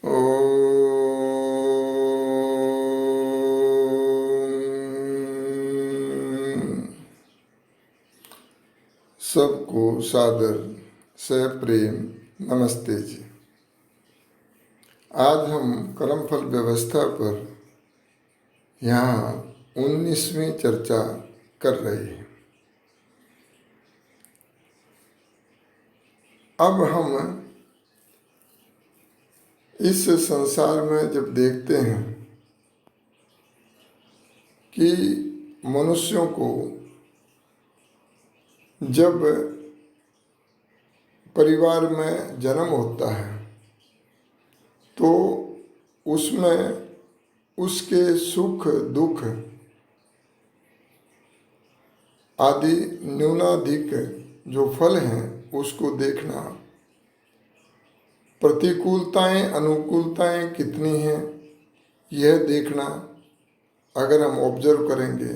ओम। सबको सादर से प्रेम नमस्ते जी। आज हम कर्मफल व्यवस्था पर यहाँ 19वीं चर्चा कर रहे हैं। अब हम इस संसार में जब देखते हैं कि मनुष्यों को जब परिवार में जन्म होता है तो उसमें उसके सुख दुख आदि न्यूनाधिक जो फल हैं उसको देखना, प्रतिकूलताएं अनुकूलताएं कितनी हैं यह देखना अगर हम ऑब्जर्व करेंगे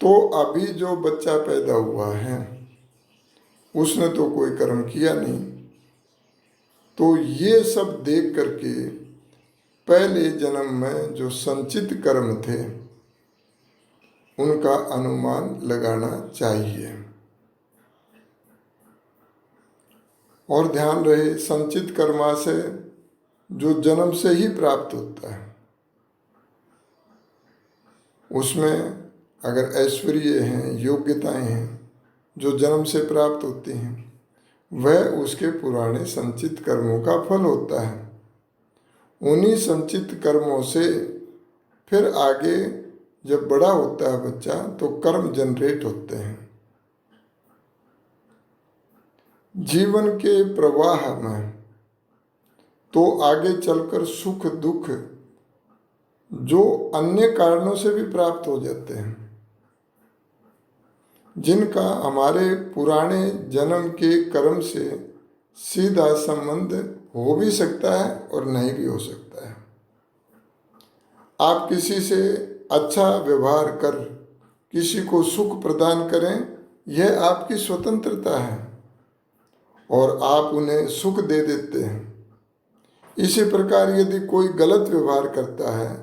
तो अभी जो बच्चा पैदा हुआ है उसने तो कोई कर्म किया नहीं, तो ये सब देख करके पहले जन्म में जो संचित कर्म थे उनका अनुमान लगाना चाहिए। और ध्यान रहे, संचित कर्माशय जो जन्म से ही प्राप्त होता है उसमें अगर ऐश्वर्य हैं, योग्यताएं हैं जो जन्म से प्राप्त होती हैं वह उसके पुराने संचित कर्मों का फल होता है। उन्हीं संचित कर्मों से फिर आगे जब बड़ा होता है बच्चा तो कर्म जनरेट होते हैं। जीवन के प्रवाह में तो आगे चलकर सुख दुख जो अन्य कारणों से भी प्राप्त हो जाते हैं, जिनका हमारे पुराने जन्म के कर्म से सीधा संबंध हो भी सकता है और नहीं भी हो सकता है। आप किसी से अच्छा व्यवहार कर किसी को सुख प्रदान करें, यह आपकी स्वतंत्रता है और आप उन्हें सुख दे देते हैं। इसी प्रकार यदि कोई गलत व्यवहार करता है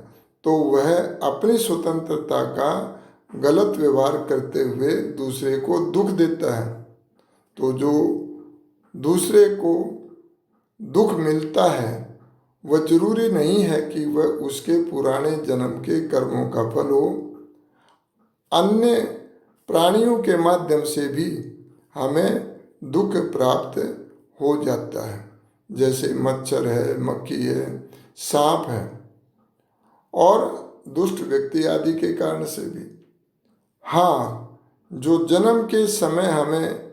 तो वह अपनी स्वतंत्रता का गलत व्यवहार करते हुए दूसरे को दुख देता है। तो जो दूसरे को दुख मिलता है वह जरूरी नहीं है कि वह उसके पुराने जन्म के कर्मों का फल हो। अन्य प्राणियों के माध्यम से भी हमें दुख प्राप्त हो जाता है, जैसे मच्छर है, मक्खी है, सांप है और दुष्ट व्यक्ति आदि के कारण से भी। हाँ, जो जन्म के समय हमें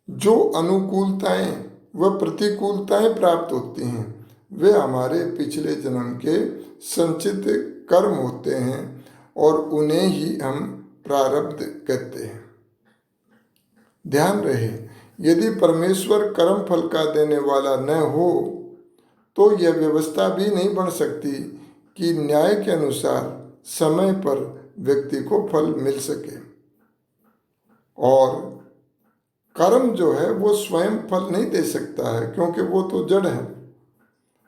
जो अनुकूलताएं व प्रतिकूलताएं प्राप्त होती हैं वे हमारे पिछले जन्म के संचित कर्म होते हैं और उन्हें ही हम प्रारब्ध कहते हैं। ध्यान रहे, यदि परमेश्वर कर्म फल का देने वाला न हो तो यह व्यवस्था भी नहीं बन सकती कि न्याय के अनुसार समय पर व्यक्ति को फल मिल सके। और कर्म जो है वो स्वयं फल नहीं दे सकता है क्योंकि वो तो जड़ है,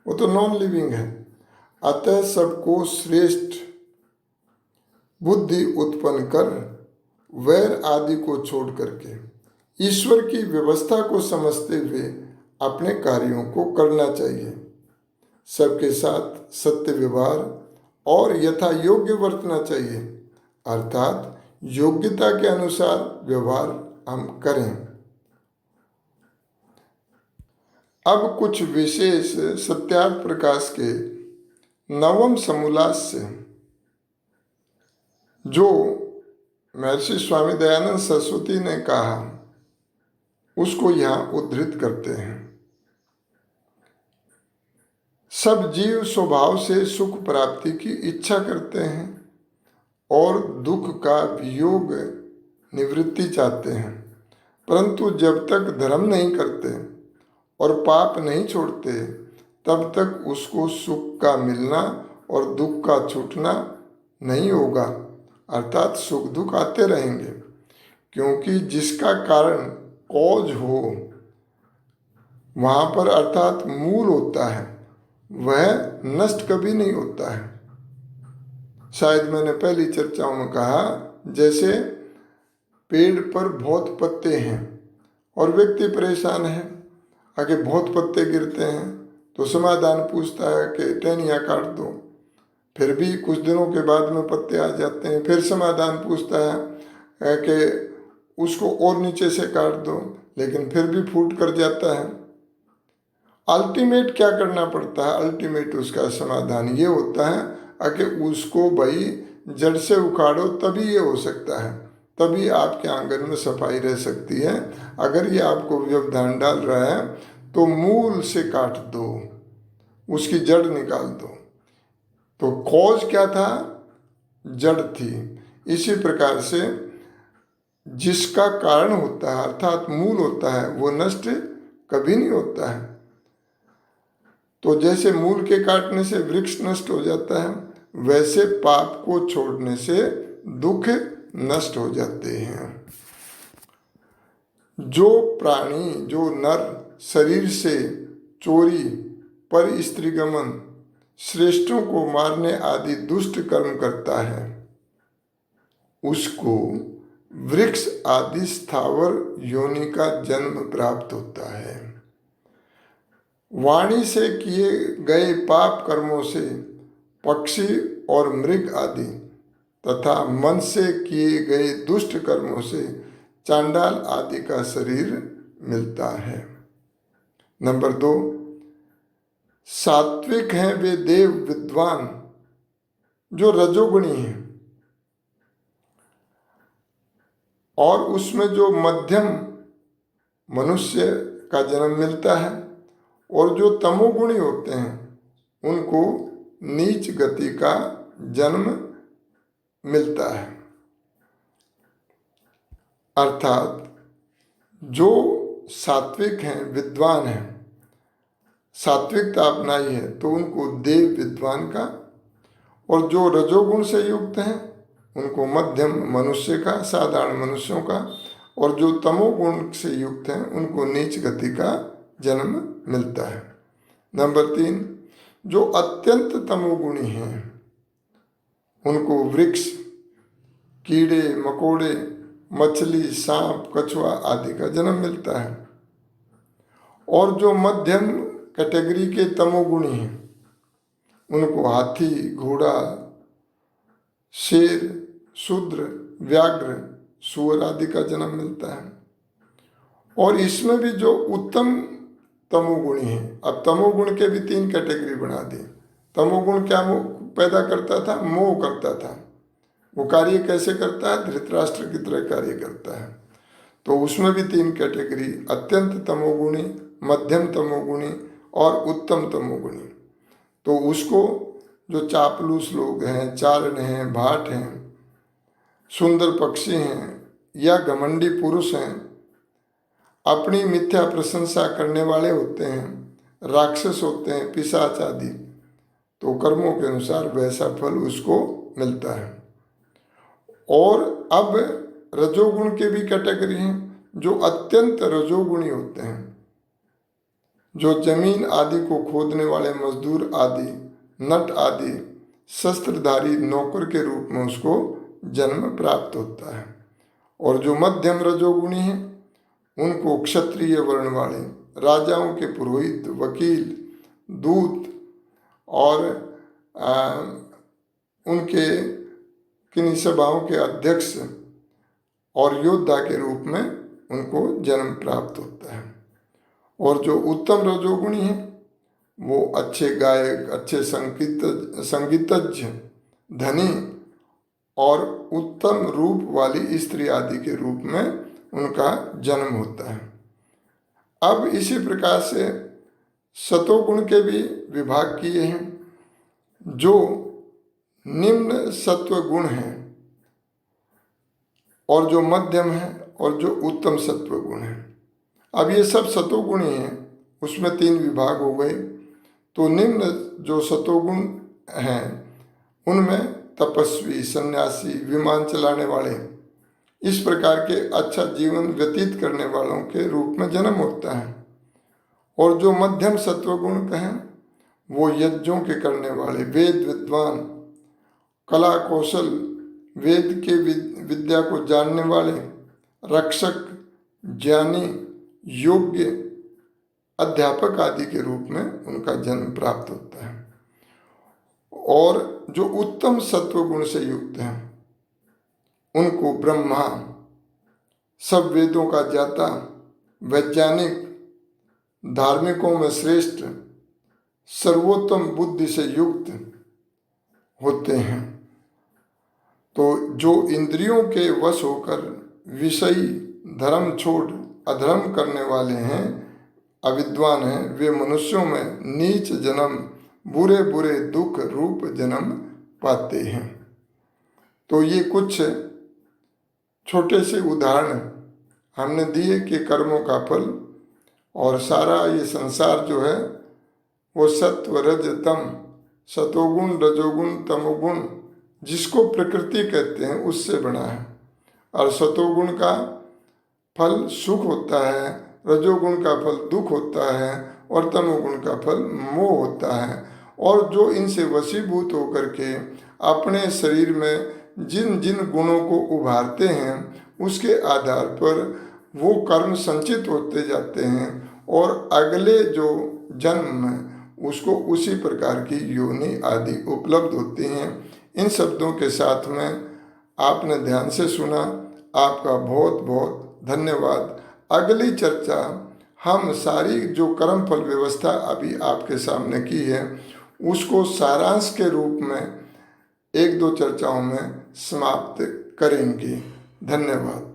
वो तो नॉन लिविंग है। अतः सबको श्रेष्ठ बुद्धि उत्पन्न कर वैर आदि को छोड़ करके ईश्वर की व्यवस्था को समझते हुए अपने कार्यों को करना चाहिए। सबके साथ सत्य व्यवहार और यथा योग्य वर्तना चाहिए, अर्थात योग्यता के अनुसार व्यवहार हम करें। अब कुछ विशेष सत्यार्थ प्रकाश के नवम समोल्लास से जो महर्षि स्वामी दयानंद सरस्वती ने कहा उसको यहाँ उद्धृत करते हैं। सब जीव स्वभाव से सुख प्राप्ति की इच्छा करते हैं और दुख का वियोग निवृत्ति चाहते हैं, परंतु जब तक धर्म नहीं करते और पाप नहीं छोड़ते तब तक उसको सुख का मिलना और दुख का छूटना नहीं होगा, अर्थात सुख दुख आते रहेंगे। क्योंकि जिसका कारण कॉज हो वहाँ पर अर्थात मूल होता है, वह नष्ट कभी नहीं होता है। शायद मैंने पहली चर्चाओं में कहा, जैसे पेड़ पर बहुत पत्ते हैं और व्यक्ति परेशान है, आगे बहुत पत्ते गिरते हैं तो समाधान पूछता है कि टहनियाँ काट दो, फिर भी कुछ दिनों के बाद में पत्ते आ जाते हैं, फिर समाधान पूछता है कि उसको और नीचे से काट दो, लेकिन फिर भी फूट कर जाता है। अल्टीमेट क्या करना पड़ता है? अल्टीमेट उसका समाधान ये होता है कि उसको भाई जड़ से उखाड़ो, तभी ये हो सकता है, तभी आपके आंगन में सफाई रह सकती है। अगर ये आपको व्यवधान डाल रहा है तो मूल से काट दो, उसकी जड़ निकाल दो। तो कॉज क्या था? जड़ थी। इसी प्रकार से जिसका कारण होता है अर्थात मूल होता है, वो नष्ट कभी नहीं होता है। तो जैसे मूल के काटने से वृक्ष नष्ट हो जाता है, वैसे पाप को छोड़ने से दुख नष्ट हो जाते हैं। जो प्राणी, जो नर शरीर से चोरी, पर स्त्रीगमन, श्रेष्ठों को मारने आदि दुष्ट कर्म करता है, उसको वृक्ष आदि स्थावर योनि का जन्म प्राप्त होता है। वाणी से किए गए पाप कर्मों से पक्षी और मृग आदि तथा मन से किए गए दुष्ट कर्मों से चांडाल आदि का शरीर मिलता है। नंबर 2, सात्विक हैं वे देव विद्वान जो रजोगुणी हैं, और उसमें जो मध्यम मनुष्य का जन्म मिलता है, और जो तमोगुणी होते हैं उनको नीच गति का जन्म मिलता है। अर्थात जो सात्विक हैं, विद्वान हैं, सात्विकता अपनाई है तो उनको देव विद्वान का, और जो रजोगुण से युक्त हैं उनको मध्यम मनुष्य का, साधारण मनुष्यों का, और जो तमोगुण से युक्त हैं उनको नीच गति का जन्म मिलता है। नंबर 3, जो अत्यंत तमोगुणी हैं उनको वृक्ष, कीड़े मकोड़े, मछली, सांप, कछुआ आदि का जन्म मिलता है। और जो मध्यम कैटेगरी के तमोगुणी हैं उनको हाथी, घोड़ा, शेर, शूद्र, व्याघ्र, सूअर आदि का जन्म मिलता है। और इसमें भी जो उत्तम तमोगुणी हैं, अब तमोगुण के भी 3 कैटेगरी बना दी। तमोगुण क्या पैदा करता था? मोह करता था। वो कार्य कैसे करता है? धृतराष्ट्र की तरह कार्य करता है। तो उसमें भी 3 कैटेगरी, अत्यंत तमोगुणी, मध्यम तमोगुणी और उत्तम तमोगुणी। तो उसको जो चापलूस लोग हैं, चारण हैं, भाट हैं, सुंदर पक्षी हैं या घमंडी पुरुष हैं, अपनी मिथ्या प्रशंसा करने वाले होते हैं, राक्षस होते हैं, पिशाच आदि, तो कर्मों के अनुसार वैसा फल उसको मिलता है। और अब रजोगुण के भी कैटेगरी हैं, जो अत्यंत रजोगुणी होते हैं, जो जमीन आदि को खोदने वाले मजदूर आदि, नट आदि, शस्त्रधारी नौकर के रूप में उसको जन्म प्राप्त होता है। और जो मध्यम रजोगुणी हैं उनको क्षत्रिय वर्ण वाले, राजाओं के पुरोहित, वकील, दूत और उनके किन्हीं सभाओं के अध्यक्ष और योद्धा के रूप में उनको जन्म प्राप्त होता है। और जो उत्तम रजोगुणी हैं वो अच्छे गायक, अच्छे संगीतज्ञ, धनी और उत्तम रूप वाली स्त्री आदि के रूप में उनका जन्म होता है। अब इसी प्रकार से सतोगुण के भी विभाग किए हैं, जो निम्न सत्व गुण हैं, और जो मध्यम है, और जो उत्तम सत्व गुण है। अब ये सब सतोगुणी हैं, उसमें 3 विभाग हो गए। तो निम्न जो सतोगुण हैं उनमें तपस्वी, सन्यासी, विमान चलाने वाले, इस प्रकार के अच्छा जीवन व्यतीत करने वालों के रूप में जन्म होता है। और जो मध्यम सत्वगुण कहें वो यज्ञों के करने वाले, वेद विद्वान, कला कौशल, वेद के विद्या को जानने वाले, रक्षक, ज्ञानी, योग्य, अध्यापक आदि के रूप में उनका जन्म प्राप्त होता है। और जो उत्तम सत्वगुण से युक्त हैं उनको ब्रह्मा, सब वेदों का ज्ञाता, वैज्ञानिक, धार्मिकों में श्रेष्ठ, सर्वोत्तम बुद्धि से युक्त होते हैं। तो जो इंद्रियों के वश होकर विषयी धर्म छोड़ अधर्म करने वाले हैं, अविद्वान हैं, वे मनुष्यों में नीच जन्म, बुरे बुरे दुख रूप जन्म पाते हैं। तो ये कुछ छोटे से उदाहरण हमने दिए कि कर्मों का फल, और सारा ये संसार जो है वो सत्व रज तम, सतोगुण रजोगुण तमोगुण जिसको प्रकृति कहते हैं उससे बना है। और सतोगुण का फल सुख होता है, रजोगुण का फल दुख होता है, और तमोगुण का फल मोह होता है। और जो इनसे वशीभूत होकर के अपने शरीर में जिन जिन गुणों को उभारते हैं उसके आधार पर वो कर्म संचित होते जाते हैं, और अगले जो जन्म में उसको उसी प्रकार की योनि आदि उपलब्ध होती हैं। इन शब्दों के साथ में आपने ध्यान से सुना, आपका बहुत बहुत धन्यवाद। अगली चर्चा हम सारी जो कर्म फल व्यवस्था अभी आपके सामने की है उसको सारांश के रूप में एक दो चर्चाओं में समाप्त करेंगे। धन्यवाद।